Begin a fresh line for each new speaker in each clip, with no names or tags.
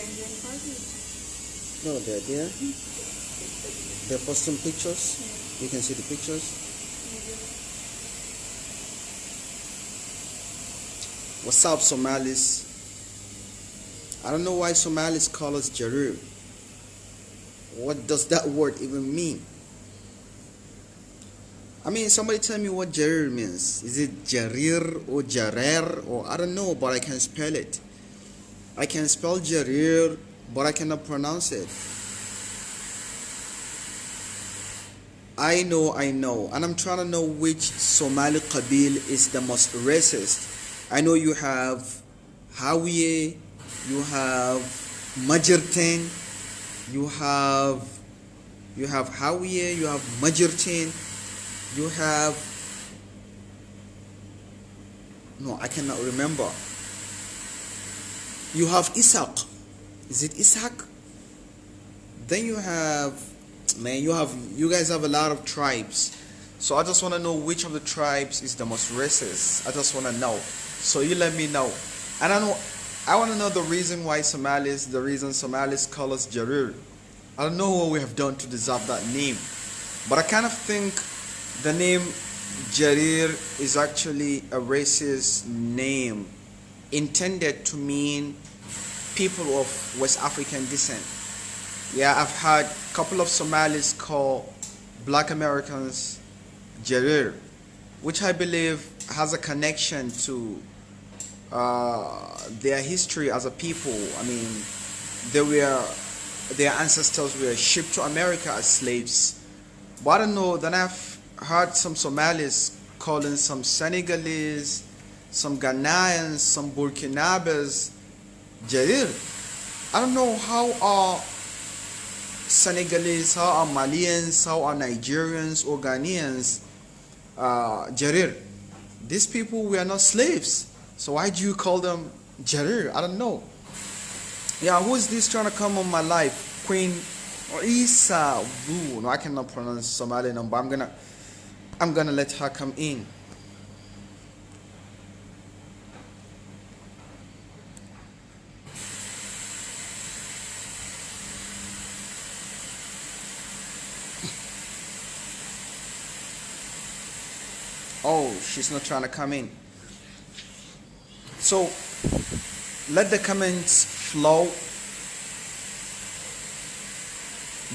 Indian parties.
No, they're there. They're posting pictures. You can see the pictures. What's up, Somalis? I don't know why Somalis call us Jareer. What does that word even mean? I mean, somebody tell me what Jareer means. Is it Jareer or Jareer or I don't know, but I can spell it. I can spell Jareer, but I cannot pronounce it. I know, and I'm trying to know which Somali Qabil is the most racist. I know you have Hawiye, you have Majirtin, you have Hawiye, you have Majirtin, you have, no, I cannot remember. You have Ishaq. Is it Ishaq? Then you have, man, you guys have a lot of tribes. So I just want to know which of the tribes is the most racist. I just want to know. So you let me know. And I want to know the reason why Somalis call us Jareer. I don't know what we have done to deserve that name. But I kind of think the name Jareer is actually a racist name intended to mean people of West African descent. Yeah, I've had a couple of Somalis call black Americans Jareer, which I believe has a connection to their history as a people. I mean, their ancestors were shipped to America as slaves. But I don't know, then I've heard some Somalis calling some Senegalese, some Ghanaians, some Burkinabes Jareer. I don't know how are Senegalese, how are Malians, how are Nigerians or Ghanaians Jareer. These people were not slaves. So why do you call them Jareer? I don't know. Yeah, who is this trying to come on my life? Queen Isa. No, I cannot pronounce Somali name, but I'm gonna let her come in. Oh, she's not trying to come in. So let the comments flow.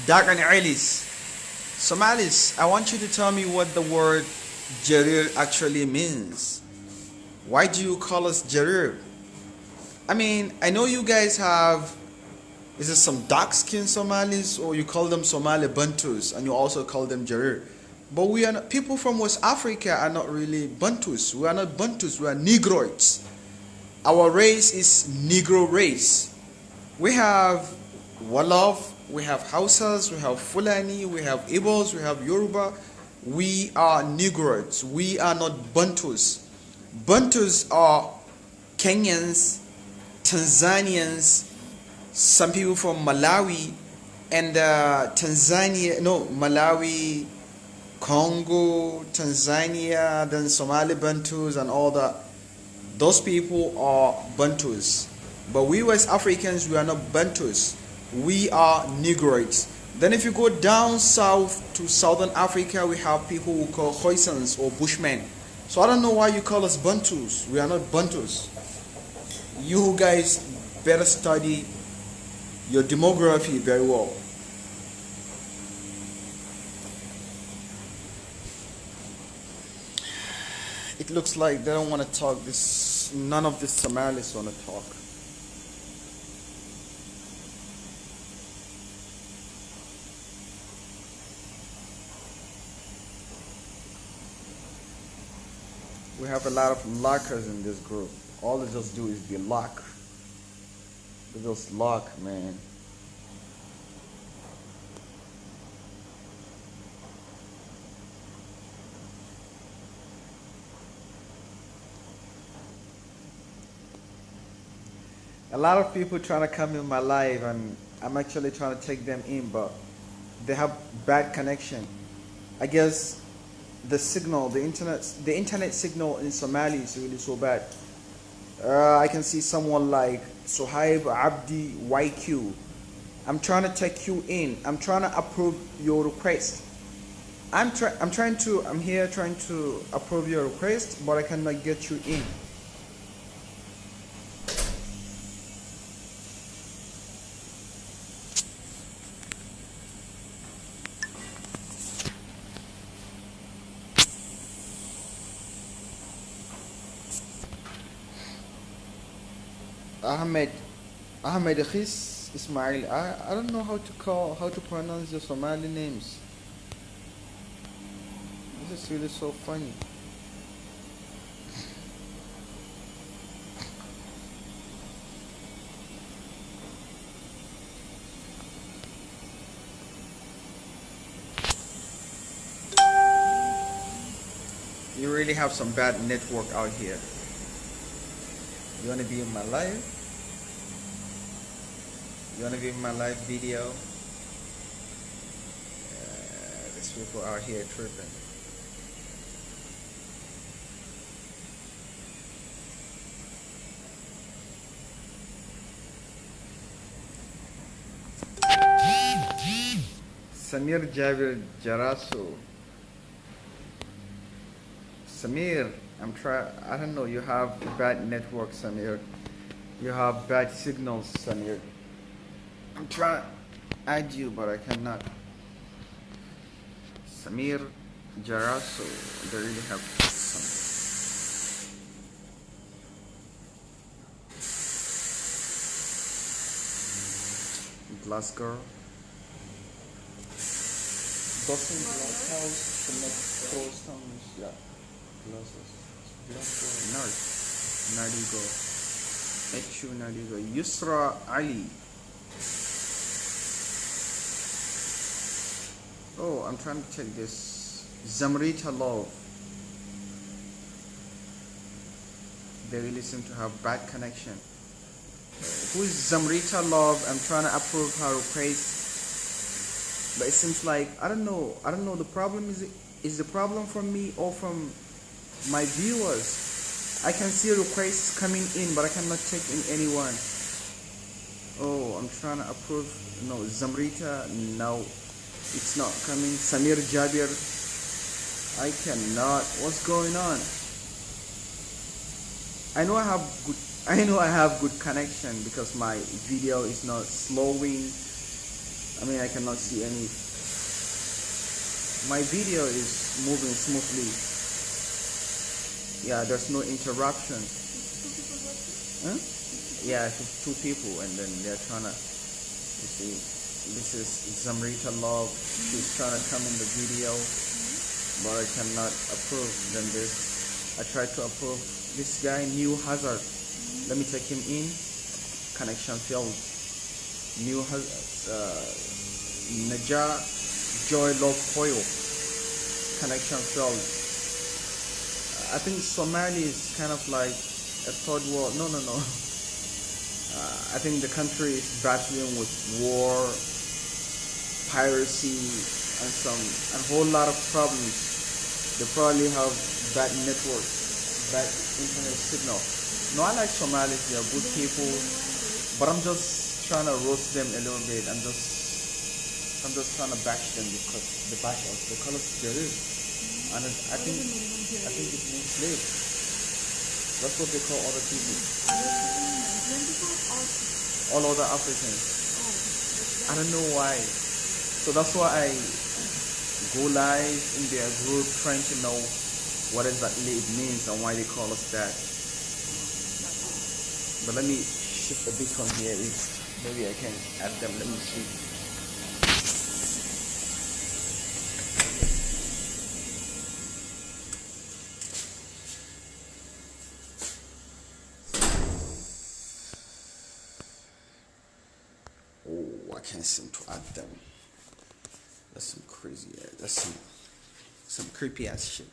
Dagan Alis. Somalis, I want you to tell me what the word Jareer actually means. Why do you call us Jareer? I mean, I know you guys have, is it some dark-skinned Somalis, or you call them Somali Bantus and you also call them Jareer? But we are not, people from West Africa are not really Bantus. We are not Bantus, we are Negroids. Our race is Negro race. We have Wolof, we have Hausas, we have Fulani, we have Igbos, we have Yoruba. We are Negroids. We are not Bantus. Bantus are Kenyans, Tanzanians, some people from Malawi, and Malawi, Congo, Tanzania, then Somali Bantus and all that. Those people are Bantus. But we West Africans, we are not Bantus. We are Negroids. Then if you go down south to Southern Africa, we have people who call Khoisans or Bushmen. So I don't know why you call us Bantus. We are not Bantus. You guys better study your demography very well. It looks like they don't want to talk. None of the Somalis want to talk. We have a lot of lockers in this group. All they just do is be lock. They just lock, man. A lot of people trying to come in my live, and I'm actually trying to take them in, but they have bad connection. I guess the signal, the internet signal in Somalia is really so bad. I can see someone like Suhaib Abdi YQ. I'm trying to take you in. I'm trying to approve your request. I'm here trying to approve your request, but I cannot get you in. Ahmed Khis Ismail. I don't know how to pronounce the Somali names. This is really so funny. You really have some bad network out here. You wanna be in my live? You wanna be in my live video? These people out here tripping. Samir Jareer Jaraso. Samir, I don't know, you have bad network, Samir. You have bad signals, Samir. I'm trying to add you, but I cannot. Samir Jaraso, they really have some. Glass girl. Doesn't glass house connect those stones? Yeah. Glasses. Nadigo. Echu Nadigo. Yusra Ali. Oh, I'm trying to check this. Zamrita Love. They really seem to have bad connection. Who is Zamrita Love? I'm trying to approve her request. But it seems like I don't know the problem is the problem from me or from my viewers. I can see requests coming in, but I cannot take in anyone. Oh, I'm trying to approve. No, Zamrita, no, it's not coming. Samir Jareer, I cannot. What's going on? I know I have good connection because my video is not slowing. I mean, I cannot see any. My video is moving smoothly. Yeah, there's no interruption. Huh? Yeah, it's 2 people, and then they're trying to. You see, this is Zamrita Love. She's trying to come in the video, but I cannot approve. Then I tried to approve this guy, New Hazard. Let me take him in. Connection failed. New Hazard. Naja Joy Love Koyo. Connection failed. I think Somali is kind of like a third world. No. I think the country is battling with war, piracy, and a whole lot of problems. They probably have bad network, bad internet signal. No, I like Somalis. They are good people, but I'm just trying to roast them a little bit. I'm just trying to bash them because they call us Jareer, and I think it means slave. That's what they call other people. All other Africans. I don't know why. So that's why I go live in their group trying to know what exactly it means and why they call us that. But let me shift a bit from here. Maybe I can add them. Let me see. I can't seem to add them. That's some crazy. That's some creepy ass shit.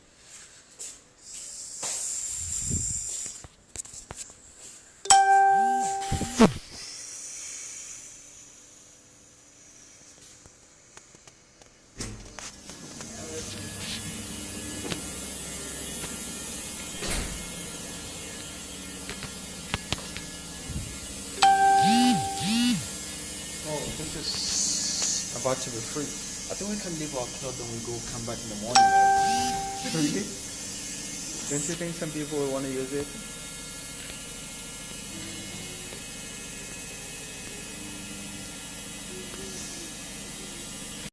About to be free. I think we can leave our clothes and we go come back in the morning. Really? Don't you think some people will want to use it?